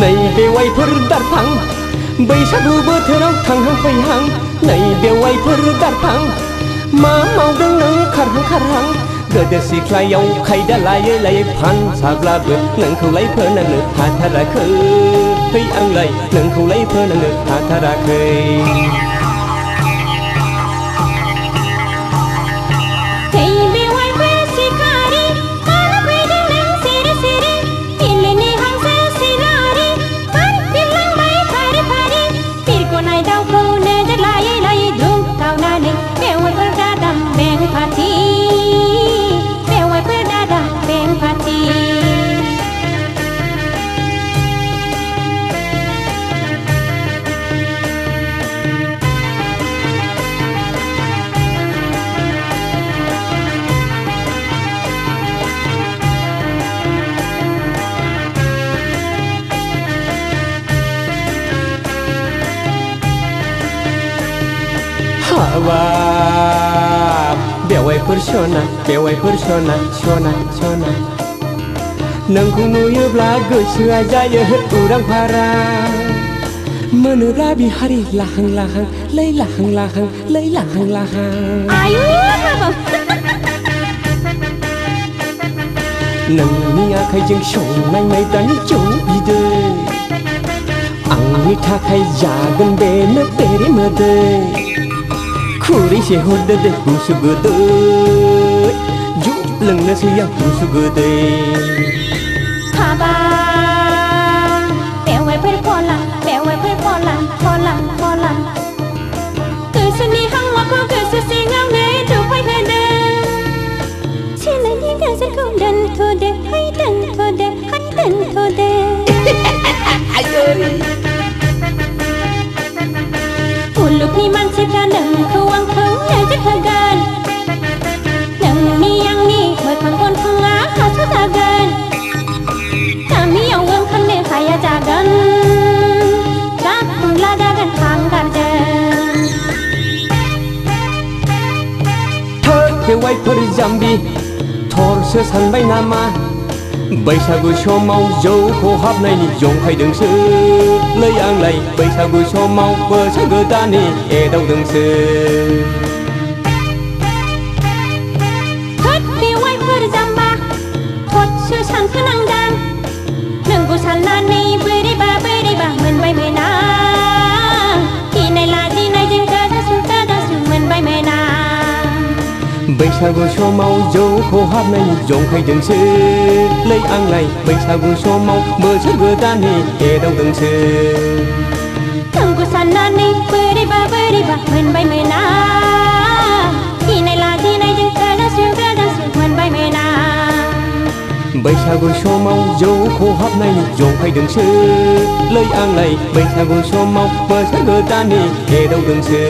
नै बेवाइफोर दारफां बैसागु बोथोराव थांहां फैहां नै बेवाइफोर दारफां मा मावदों नों खारहां खारहां गोदो सिख्लायाव खायदा लायै लायै फानसाब्लाबो नोंखौलाय फोनांनो हाथाराखै आंलाय नोंखौलाय फोनांनो हाथाराखै हाबाब बेवाइफोर सना बेवाइफोर सना सना सना नोंखौ नुयोब्ला गोसोआ जायो उरां फारां मोनोब्ला बिहारि लाहां लाहां लै लाहां लाहां लै लाहां लाहां आयु हाबाब नोंनि आखाइजों संनाय माइब्रानि जौ बिदै आंनि थाखाय जागोन बेनो बेरे मोदै खुरैसे हरदो दे गुसु गोदै ज' लोंनोसै आं गुसु गोदै हाबाब बेवाइफोर फलां फलां गोसोनि हांमाखौ गोसो सिङावनो दफायहोदों सोलायनि नोजोरखौ दोनथ'दो है दोनथ'दो है दोनथ'दो मुलुगनि मानसिफ्रा नोंखौ आंखौ नोजोर होगोन नोंनि आंनि मोखां गन्थङा हास'जागोन गामियाव ओंखारनो हाया जागोन जाखुंला जागोन हांगारजों थोद बेवाइफोर जाम्बि थरसो सानबाय नामा बैसागु समाव जौ खहाबनायनि जंखायदोंसो लै आंलाय बैसागु समाव बोसोर गोदाननि एदावदोंसो थोद बेवाइफोर जाम्बा थदसो सानखोनांदां नोंखौ साननानै बोरैबा मोनबाय मोना गिनाय लाजिनायजों गोजासु मोनबाय मोना बैसागु समाव जौ खहाबनायनि जंखायदोंसो लै आंलाय बैसागु समाव बोसोर गोदाननि एदावदोंसो नोंखौ साननानै बोरैबा मोनबाय मोना गिनाय लाजिनायजों गोजासु मोनबाय मोना बैसागु समाव जौ खहाबनायनि जंखायदोंसो लै आंलाय बैसागु समाव बोसोर गोदाननि एदावदोंसो